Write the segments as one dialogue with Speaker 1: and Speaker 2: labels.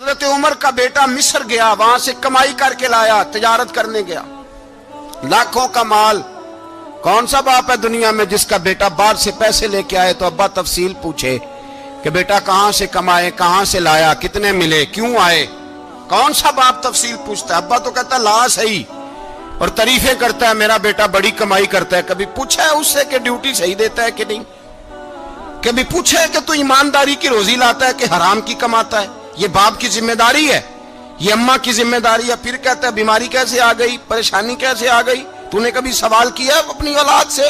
Speaker 1: حضرت عمر کا بیٹا مصر گیا، وہاں سے کمائی کر کے لایا، تجارت کرنے گیا، لاکھوں کا مال۔ کون سا باپ ہے دنیا میں جس کا بیٹا باہر سے پیسے لے کے آئے تو ابا تفصیل پوچھے کہ بیٹا کہاں سے کمائے، کہاں سے لایا، کتنے ملے، کیوں آئے؟ کون سا باپ تفصیل پوچھتا ہے؟ ابا تو کہتا لا صحیح اور تعریفیں کرتا ہے، میرا بیٹا بڑی کمائی کرتا ہے۔ کبھی پوچھا ہے اس سے کہ ڈیوٹی صحیح دیتا ہے کہ نہیں؟ کبھی پوچھا ہے کہ تو ایمانداری کی روزی لاتا ہے کہ حرام کی کماتا ہے؟ یہ باپ کی ذمہ داری ہے، یہ اماں کی ذمہ داری ہے۔ پھر کہتا ہے بیماری کیسے آ گئی، پریشانی کیسے آ گئی؟ تو نے کبھی سوال کیا اپنی اولاد سے؟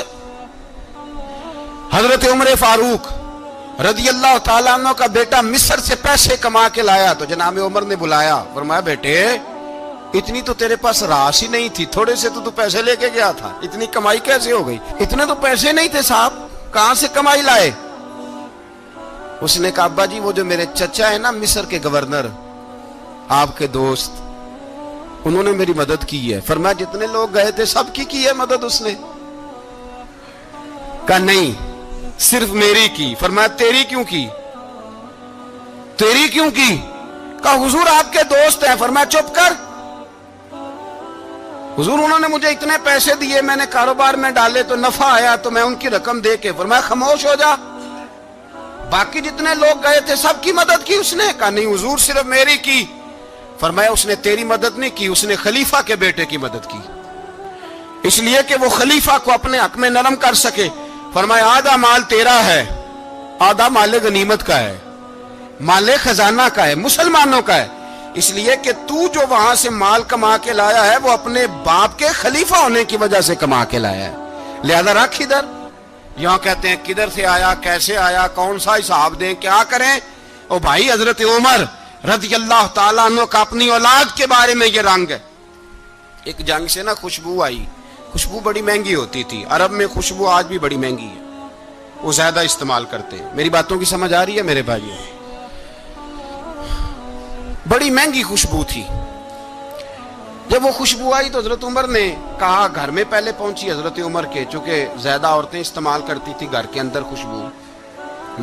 Speaker 1: حضرت عمر فاروق رضی اللہ تعالیٰ عنہ کا بیٹا مصر سے پیسے کما کے لایا تو جناب عمر نے بلایا، فرمایا بیٹے اتنی تو تیرے پاس راس ہی نہیں تھی، تھوڑے سے تو پیسے لے کے گیا تھا، اتنی کمائی کیسے ہو گئی؟ اتنے تو پیسے نہیں تھے صاحب، کہاں سے کمائی لائے؟ اس نے کہا ابا جی وہ جو میرے چچا ہے نا مصر کے گورنر، آپ کے دوست، انہوں نے میری مدد کی ہے۔ فرمایا جتنے لوگ گئے تھے سب کی ہے مدد اس نے؟ کہا نہیں صرف میری کی۔ فرمایا تیری کیوں کی؟ تیری کیوں کی؟ کہا حضور آپ کے دوست ہیں۔ فرمایا چپ کر، حضور انہوں نے مجھے اتنے پیسے دیے، میں نے کاروبار میں ڈالے تو نفع آیا تو میں ان کی رقم دے کے۔ فرمایا خاموش ہو جا، باقی جتنے لوگ گئے تھے سب کی مدد کی اس نے؟ کہا نہیں حضور صرف میری کی۔ فرمایا اس نے تیری مدد نہیں کی، اس نے خلیفہ کے بیٹے کی مدد کی، اس لیے کہ وہ خلیفہ کو اپنے حق میں نرم کر سکے۔ فرمایا آدھا مال تیرا ہے، آدھا مال غنیمت کا ہے، مال خزانہ کا ہے، مسلمانوں کا ہے، اس لیے کہ تو جو وہاں سے مال کما کے لایا ہے وہ اپنے باپ کے خلیفہ ہونے کی وجہ سے کما کے لایا ہے، لہذا رکھ ادھر۔ یہاں کہتے ہیں کدھر سے آیا، کیسے آیا، کون سا حساب دیں، کیا کریں؟ او بھائی حضرت عمر رضی اللہ تعالیٰ عنہ کا اپنی اولاد کے بارے میں یہ رنگ ہے۔ ایک جنگ سے نا خوشبو آئی، خوشبو بڑی مہنگی ہوتی تھی، عرب میں خوشبو آج بھی بڑی مہنگی ہے، وہ زیادہ استعمال کرتے ہیں۔ میری باتوں کی سمجھ آ رہی ہے میرے بھائیوں؟ بڑی مہنگی خوشبو تھی۔ جب وہ خوشبو آئی تو حضرت عمر نے کہا، گھر میں پہلے پہنچی حضرت عمر کے، چونکہ زیادہ عورتیں استعمال کرتی تھی گھر کے اندر خوشبو،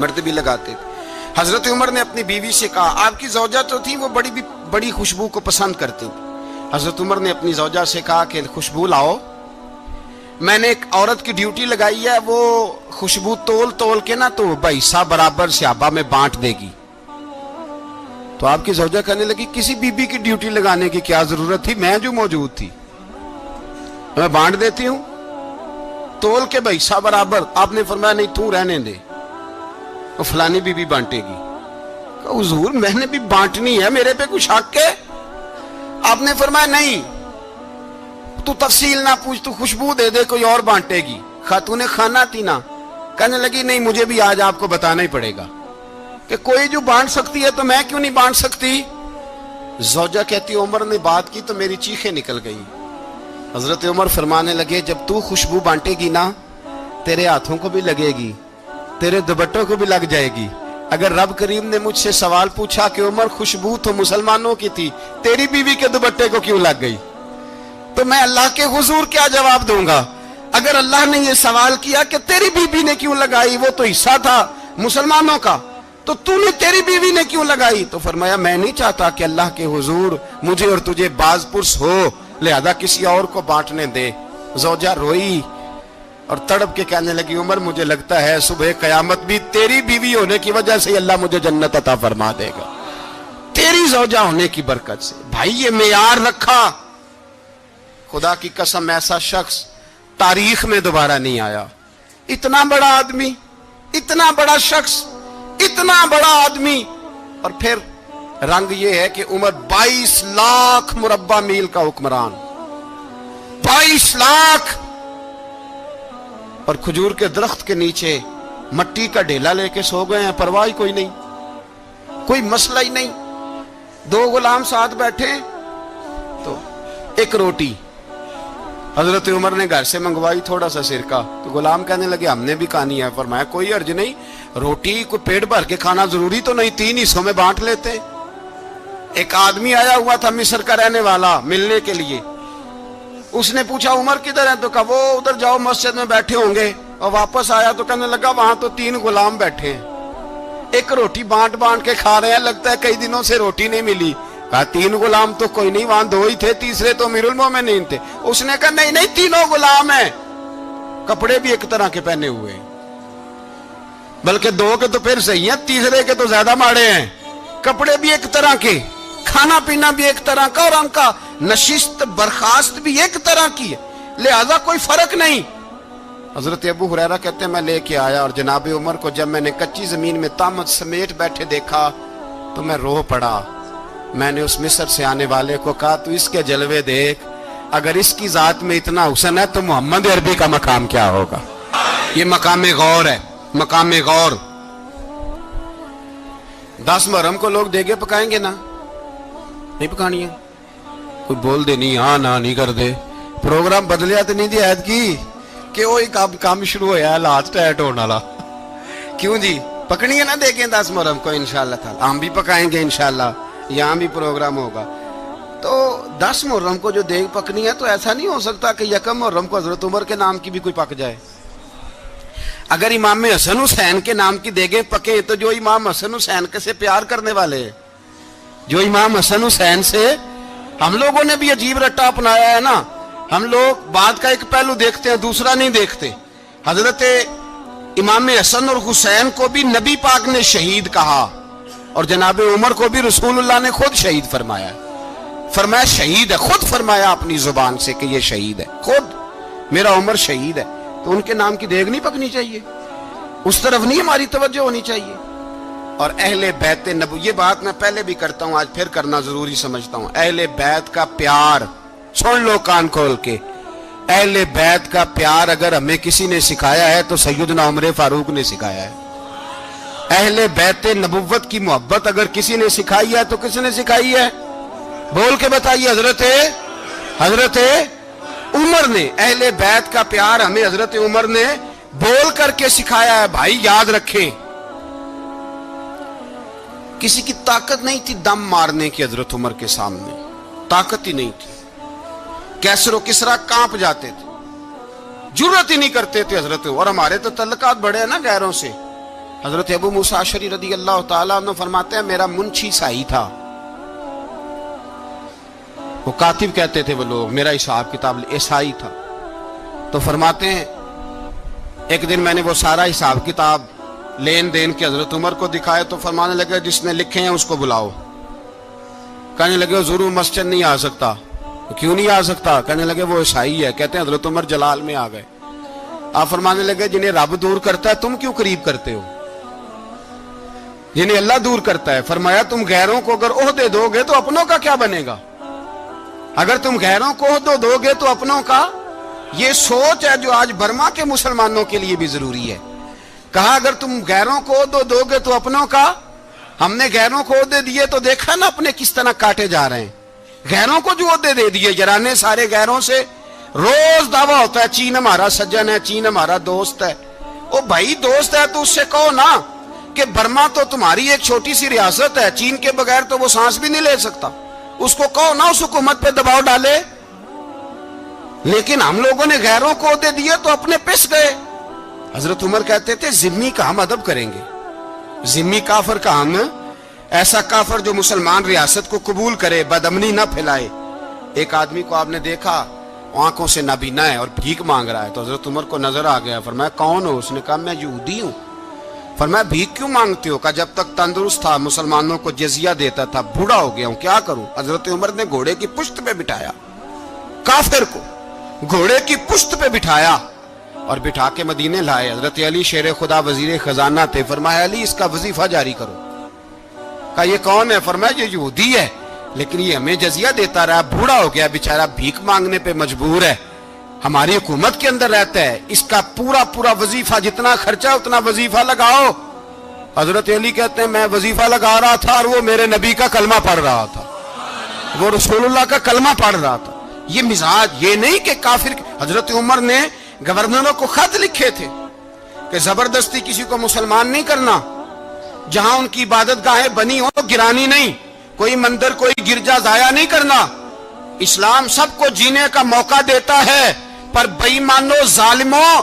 Speaker 1: مرد بھی لگاتے تھے۔ حضرت عمر نے اپنی بیوی سے کہا، آپ کی زوجہ تو تھی وہ بڑی خوشبو کو پسند کرتی تھی۔ حضرت عمر نے اپنی زوجہ سے کہا کہ خوشبو لاؤ، میں نے ایک عورت کی ڈیوٹی لگائی ہے، وہ خوشبو تول کے نا تو حصہ برابر صحابہ میں بانٹ دے گی۔ تو آپ کی زوجہ کہنے لگی کسی بی بی کی ڈیوٹی لگانے کی کیا ضرورت تھی، میں جو موجود تھی میں بانٹ دیتی ہوں تول کے حصہ برابر۔ آپ نے فرمایا نہیں تو رہنے دے، وہ فلانی بی بی بانٹے گی۔ کہا حضور میں نے بھی بانٹنی ہے، میرے پہ کچھ حق ہے؟ آپ نے فرمایا نہیں تو تفصیل نہ پوچھ، تو خوشبو دے دے، کوئی اور بانٹے گی۔ خاتون خانہ تھی نا، کہنے لگی نہیں مجھے بھی آج آپ کو بتانا ہی پڑے گا کہ کوئی جو بانٹ سکتی ہے تو میں کیوں نہیں بانٹ سکتی؟ زوجہ کہتی عمر نے بات کی تو میری چیخیں نکل گئی۔ حضرت عمر فرمانے لگے جب تو خوشبو بانٹے گی نا تیرے ہاتھوں کو بھی لگے گی، تیرے دوپٹوں کو بھی لگ جائے گی۔ اگر رب کریم نے مجھ سے سوال پوچھا کہ عمر خوشبو تو مسلمانوں کی تھی، تیری بیوی کے دوپٹے کو کیوں لگ گئی، تو میں اللہ کے حضور کیا جواب دوں گا؟ اگر اللہ نے یہ سوال کیا کہ تیری بیوی نے کیوں لگائی، وہ تو حصہ تھا مسلمانوں کا، تو نے تیری بیوی نے کیوں لگائی؟ تو فرمایا میں نہیں چاہتا کہ اللہ کے حضور مجھے اور تجھے باز پرس ہو، لہذا کسی اور کو بانٹنے دے۔ زوجہ روئی اور تڑپ کے کہنے لگی عمر مجھے لگتا ہے صبح قیامت بھی تیری بیوی ہونے کی وجہ سے اللہ مجھے جنت عطا فرما دے گا، تیری زوجہ ہونے کی برکت سے۔ بھائی یہ معیار رکھا، خدا کی قسم ایسا شخص تاریخ میں دوبارہ نہیں آیا۔ اتنا بڑا آدمی، اتنا بڑا شخص، اتنا بڑا آدمی، اور پھر رنگ یہ ہے کہ عمر 22 لاکھ مربع میل کا حکمران، 22 لاکھ، اور کھجور کے درخت کے نیچے مٹی کا ڈھیلا لے کے سو گئے ہیں، پرواہ کوئی نہیں، کوئی مسئلہ ہی نہیں۔ 2 غلام ساتھ بیٹھے تو ایک روٹی حضرت عمر نے گھر سے منگوائی، تھوڑا سا سرکہ، تو غلام کہنے لگے ہم نے بھی کھانی ہے۔ فرمایا کوئی حرج نہیں، روٹی کو پیٹ بھر کے کھانا ضروری تو نہیں، 3 حصوں میں بانٹ لیتے۔ ایک آدمی آیا ہوا تھا مصر کا رہنے والا ملنے کے لیے، اس نے پوچھا عمر کدھر ہے، تو کہا وہ ادھر جاؤ مسجد میں بیٹھے ہوں گے، اور واپس آیا تو کہنے لگا وہاں تو 3 غلام بیٹھے ہیں۔ ایک روٹی بانٹ بانٹ کے کھا رہے ہیں, لگتا ہے کئی دنوں سے روٹی نہیں ملی. کہا 3 غلام تو کوئی نہیں, وہاں 2 ہی تھے, تیسرے تو امیر المومنین تھے. اس نے کہا نہیں 3 غلام ہیں, کپڑے بھی ایک طرح کے پہنے ہوئے, بلکہ 2 کے تو پھر صحیح ہیں, تیسرے کے تو زیادہ ماڑے ہیں. کپڑے بھی ایک طرح کے, کھانا پینا بھی ایک طرح کا, اور ان کا نشست برخاست بھی ایک طرح کی ہے, لہذا کوئی فرق نہیں. حضرت ابو ہریرہ کہتے ہیں میں لے کے آیا, اور جناب عمر کو جب میں نے کچی زمین میں تامت سمیٹ بیٹھے دیکھا تو میں رو پڑا. میں نے اس مصر سے آنے والے کو کہا تو اس کے جلوے دیکھ, اگر اس کی ذات میں اتنا حسن ہے تو محمد عربی کا مقام کیا ہوگا. یہ مقام غور ہے, مقام غور. 10 محرم کو لوگ دیگے پکائیں گے نا, نہیں پکانی ہے, کوئی بول دے نہیں ہاں نہ نہیں کر دے. پروگرام بدلیا تو نہیں دی عید کی کہ وہی کام شروع ہوا ہے لاسٹ ٹائٹ ہونے والا. کیوں جی, پکنی ہے نا دیکھیں 10 محرم کو انشاءاللہ تعالی, ہم بھی پکائیں گے انشاءاللہ, یہاں بھی پروگرام ہوگا. تو 10 محرم کو جو دیگ پکنی ہے تو ایسا نہیں ہو سکتا کہ 1 محرم کو حضرت عمر کے نام کی بھی کوئی پک جائے. اگر امام حسن حسین کے نام کی دیگیں پکیں تو جو امام حسن حسین کے سے پیار کرنے والے, جو امام حسن حسین سے, ہم لوگوں نے بھی عجیب رٹا اپنایا ہے نا, ہم لوگ بات کا ایک پہلو دیکھتے ہیں دوسرا نہیں دیکھتے. حضرت امام حسن اور حسین کو بھی نبی پاک نے شہید کہا, اور جناب عمر کو بھی رسول اللہ نے خود شہید فرمایا. فرمایا شہید ہے, خود فرمایا اپنی زبان سے کہ یہ شہید ہے, خود میرا عمر شہید ہے. تو ان کے نام کی دیگ نہیں پکنی چاہیے, اس طرف نہیں ہماری توجہ ہونی چاہیے. اور اہل بیت نبو, یہ بات میں پہلے بھی کرتا ہوں, آج پھر کرنا ضروری سمجھتا ہوں. اہل بیت کا پیار سن لو کان کھول کے, اہل بیت کا پیار اگر ہمیں کسی نے سکھایا ہے تو سیدنا عمر فاروق نے سکھایا ہے. اہل بیت نبوت کی محبت اگر کسی نے سکھائی ہے تو کس نے سکھائی ہے, بول کے بتائیے. حضرت عمر نے. اہل بیت کا پیار ہمیں حضرت عمر نے بول کر کے سکھایا ہے. بھائی یاد رکھیں, کسی کی طاقت نہیں تھی دم مارنے کی حضرت عمر کے سامنے, طاقت ہی نہیں تھی. کیسر و کسرا کانپ جاتے تھے, جرت ہی نہیں کرتے تھے حضرت. اور ہمارے تو تعلقات بڑے ہیں نا غیروں سے. حضرت ابو موسیٰ اشعری رضی اللہ تعالیٰ عنہ فرماتے ہیں میرا منشی سائی تھا, وہ کاتب کہتے تھے وہ لوگ, میرا حساب کتاب عیسائی تھا. تو فرماتے ہیں ایک دن میں نے وہ سارا حساب کتاب لین دین کے حضرت عمر کو دکھائے تو فرمانے لگے جس نے لکھے ہیں اس کو بلاؤ. کہنے لگے وہ ضرور مسجد نہیں آ سکتا. کیوں نہیں آ سکتا؟ کہنے لگے وہ عیسائی ہے. کہتے ہیں حضرت عمر جلال میں آ گئے. آپ فرمانے لگے جنہیں رب دور کرتا ہے تم کیوں قریب کرتے ہو, جنہیں اللہ دور کرتا ہے. فرمایا تم غیروں کو اگر عہدے دو گے تو اپنوں کا کیا بنے گا, اگر تم غیروں کو عہدے دو گے تو اپنوں کا. یہ سوچ ہے جو آج برما کے مسلمانوں کے لیے بھی ضروری ہے. کہا اگر تم غیروں کو عہدے دو گے تو اپنوں کا. ہم نے غیروں کو عہدے دیے تو دیکھا نا اپنے کس طرح کاٹے جا رہے ہیں. غیروں کو جو عہدے دے دیے جرانے سارے غیروں سے, روز دعویٰ ہوتا ہے چین ہمارا سجن ہے, چین ہمارا دوست ہے. او بھائی دوست ہے تو اس سے کہو نا کہ برما تو تمہاری ایک چھوٹی سی ریاست ہے, چین کے بغیر تو وہ سانس بھی نہیں لے سکتا. اس کو کہو نا اس حکومت پہ دباؤ ڈالے. لیکن ہم لوگوں نے غیروں کو عہدے دیے تو اپنے پس گئے. حضرت عمر کہتے تھے ذمی کا ہم ادب کریں گے, ذمی کافر کا ہم, ایسا کافر جو مسلمان ریاست کو قبول کرے, بدامنی نہ پھیلائے. ایک آدمی کو آپ نے دیکھا آنکھوں سے نابینا ہے اور بھیک مانگ رہا ہے, تو حضرت عمر کو نظر آ گیا. فرمایا کون ہو؟ اس نے کہا میں یہودی ہوں. فرمایا بھیک کیوں مانگتے ہو؟ کہا جب تک تندرست تھا مسلمانوں کو جزیہ دیتا تھا, بوڑھا ہو گیا ہوں کیا کروں. حضرت عمر نے گھوڑے کی پشت پہ بٹھایا, کافر کو گھوڑے کی پشت پہ بٹھایا اور بٹھا کے مدینے لائے. حضرت علی شیر خدا وزیر خزانہ تھے. فرمایا علی اس کا وظیفہ جاری کرو. کہا یہ کون ہے؟ فرمایا یہ یہودی ہے لیکن یہ ہمیں جزیہ دیتا رہا, بوڑھا ہو گیا بیچارہ, بھیک مانگنے پہ مجبور ہے, ہماری حکومت کے اندر رہتا ہے, اس کا پورا وظیفہ جتنا خرچہ اتنا وظیفہ لگاؤ. حضرت علی کہتے ہیں میں وظیفہ لگا رہا تھا اور وہ میرے نبی کا کلمہ پڑھ رہا تھا, وہ رسول اللہ کا کلمہ پڑھ رہا تھا. یہ مزاج, یہ نہیں کہ کافر. حضرت عمر نے گورنروں کو خط لکھے تھے کہ زبردستی کسی کو مسلمان نہیں کرنا, جہاں ان کی عبادت گاہیں بنی ہو گرانی نہیں, کوئی مندر کوئی گرجا ضائع نہیں کرنا. اسلام سب کو جینے کا موقع دیتا ہے, پر بے ایمانوں ظالموں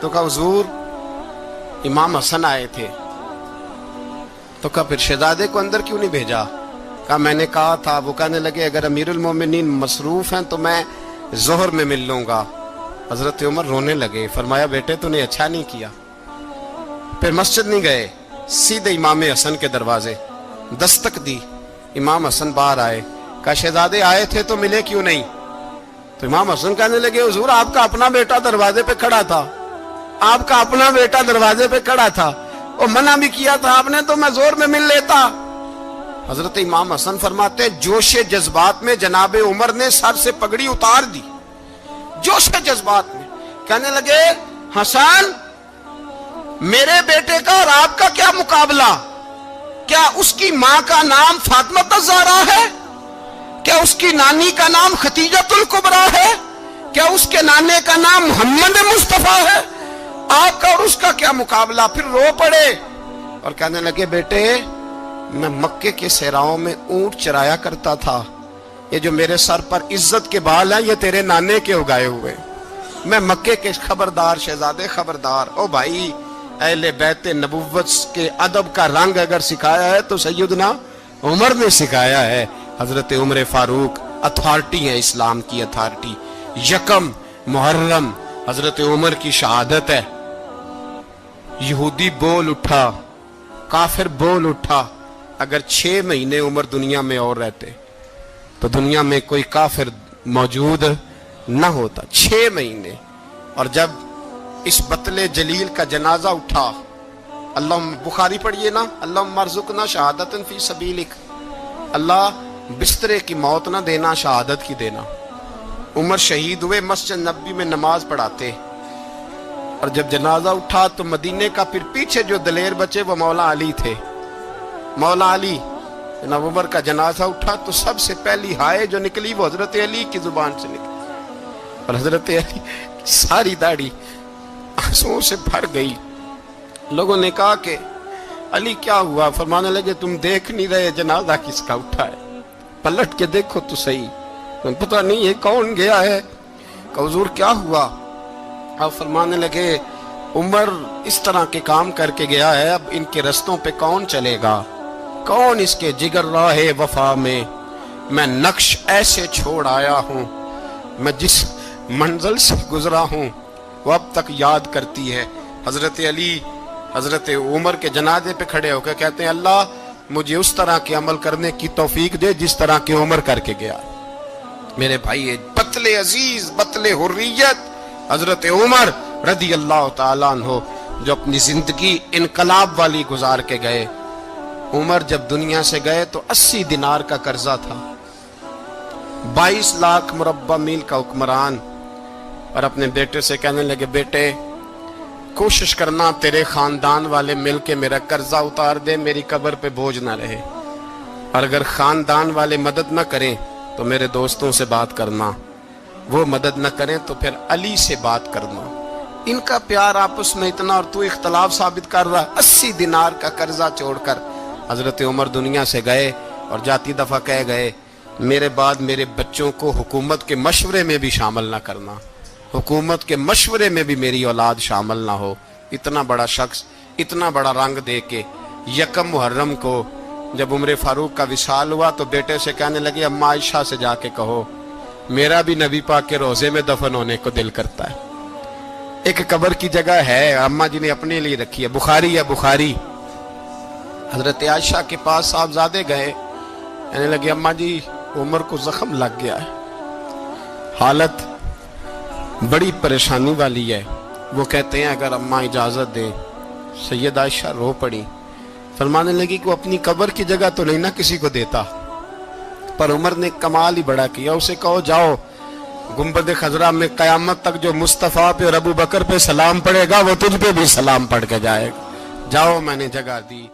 Speaker 1: تو کہا حضور امام حسن آئے تھے. تو کہا پھر شہزادے کو اندر کیوں نہیں بھیجا؟ کہا میں نے کہا تھا. وہ کہنے لگے اگر امیر المومنین مصروف ہیں تو میں ظہر میں مل لوں گا. حضرت عمر رونے لگے. فرمایا بیٹے تو نے اچھا نہیں کیا. پھر مسجد نہیں گئے, سیدھے امام حسن کے دروازے دستک دی. امام حسن باہر آئے. کہا شہزادے آئے تھے تو ملے کیوں نہیں؟ تو امام حسن کہنے لگے حضور آپ کا اپنا بیٹا دروازے پہ کھڑا تھا, آپ کا اپنا بیٹا دروازے پہ کھڑا تھا, اور منع بھی کیا تھا آپ نے تو میں زور میں مل لیتا. حضرت امام حسن فرماتے جوش جذبات میں جناب عمر نے سر سے پگڑی اتار دی. جوش جذبات میں کہنے لگے حسن میرے بیٹے کا اور آپ کا کیا مقابلہ؟ کیا اس کی ماں کا نام فاطمہ الزہرا ہے؟ کیا اس کی نانی کا نام خدیجۃ الکبریٰ ہے؟ کیا اس کے نانے کا نام محمد مصطفیٰ ہے؟ آپ کا اور اس کا کیا مقابلہ؟ پھر رو پڑے اور کہنے لگے بیٹے میں مکے کے صحراؤں میں اونٹ چرایا کرتا تھا, یہ جو میرے سر پر عزت کے بال ہیں یہ تیرے نانے کے اگائے ہوئے. میں مکے کے خبردار شہزادے خبردار. او بھائی اہل بیت نبوت کے ادب کا رنگ اگر سکھایا ہے تو سیدنا عمر نے سکھایا ہے. حضرت عمر فاروق اتھارٹی ہے, اسلام کی اتھارٹی. یکم محرم حضرت عمر کی شہادت ہے. یہودی بول اٹھا, کافر بول اٹھا. اگر 6 مہینے عمر دنیا میں اور رہتے تو دنیا میں کوئی کافر موجود نہ ہوتا. 6 مہینے. اور جب اس بطل جلیل کا جنازہ اٹھا, اللہ بخاری پڑھیے نا, اللہم ارزقنا شہادت فی سبیلک, اللہ بسترے کی موت نہ دینا شہادت کی دینا. عمر شہید ہوئے, مسجد نبوی میں نماز پڑھاتے, اور جب جنازہ اٹھا تو مدینے کا پھر پیچھے جو دلیر بچے وہ مولا علی تھے. مولا علی جناب عمر کا جنازہ اٹھا تو سب سے پہلی ہائے جو نکلی وہ حضرت علی کی زبان سے نکلی, اور حضرت علی ساری داڑھی آنسوؤں سے بھر گئی. لوگوں نے کہا کہ علی کیا ہوا؟ فرمانے لگے تم دیکھ نہیں رہے جنازہ کس کا اٹھا ہے, پلٹ کے دیکھو تو صحیح, پتہ نہیں یہ کون گیا ہے. کہ حضور کیا ہوا؟ آپ فرمانے لگے عمر اس طرح کے کام کر کے گیا ہے, اب ان کے رستوں پہ کون چلے گا؟ کون اس کے جگر راہ وفا میں؟ میں نقش ایسے چھوڑ آیا ہوں, میں جس منزل سے گزرا ہوں وہ اب تک یاد کرتی ہے. حضرت علی حضرت عمر کے جنازے پہ کھڑے ہو کے کہتے ہیں اللہ مجھے اس طرح کے عمل کرنے کی توفیق دے جس طرح کے عمر کر کے گیا. میرے بھائی بطل عزیز, بطل حریت حضرت عمر رضی اللہ تعالیٰ عنہ جو اپنی زندگی انقلاب والی گزار کے گئے. عمر جب دنیا سے گئے تو 80 دینار کا قرضہ تھا, 22 لاکھ مربع میل کا حکمران, اور اپنے بیٹے سے کہنے لگے بیٹے کوشش کرنا تیرے خاندان والے مل کے میرا قرضہ اتار دے, میری قبر پہ بوجھ نہ رہے, اور اگر خاندان والے مدد نہ کریں تو میرے دوستوں سے بات کرنا, وہ مدد نہ کریں تو پھر علی سے بات کرنا. ان کا پیار آپس میں اتنا, اور تو اختلاف ثابت کر رہا. 80 دینار کا قرضہ چھوڑ کر حضرت عمر دنیا سے گئے, اور جاتی دفعہ کہہ گئے میرے بعد میرے بچوں کو حکومت کے مشورے میں بھی شامل نہ کرنا, حکومت کے مشورے میں بھی میری اولاد شامل نہ ہو. اتنا بڑا شخص اتنا بڑا رنگ دے کے یکم محرم کو جب عمر فاروق کا وصال ہوا تو بیٹے سے کہنے لگے اماں عائشہ سے جا کے کہو میرا بھی نبی پاک کے روزے میں دفن ہونے کو دل کرتا ہے. ایک قبر کی جگہ ہے اماں جی نے اپنے لیے رکھی ہے, بخاری ہے بخاری. حضرت عائشہ کے پاس صاحبزادے گئے, کہنے لگے اماں جی عمر کو زخم لگ گیا ہے, حالت بڑی پریشانی والی ہے. وہ کہتے ہیں اگر اماں اجازت دیں. سید عائشہ رو پڑی, فرمانے لگی کہ وہ اپنی قبر کی جگہ تو نہیں نہ کسی کو دیتا, پر عمر نے کمال ہی بڑا کیا. اسے کہو جاؤ گنبد خضرا میں قیامت تک جو مصطفیٰ پہ اور ابو بکر پہ سلام پڑھے گا وہ تجھ پہ بھی سلام پڑھ کے جائے گا. جاؤ میں نے جگہ دی.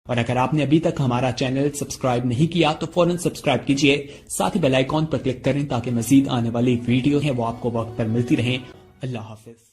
Speaker 2: اور اگر آپ نے ابھی تک ہمارا چینل سبسکرائب نہیں کیا تو فوراً سبسکرائب کیجئے, ساتھ ہی بیل آئیکن پر کلک کریں تاکہ مزید آنے والی ویڈیو ہیں وہ آپ کو وقت پر ملتی رہیں. اللہ حافظ.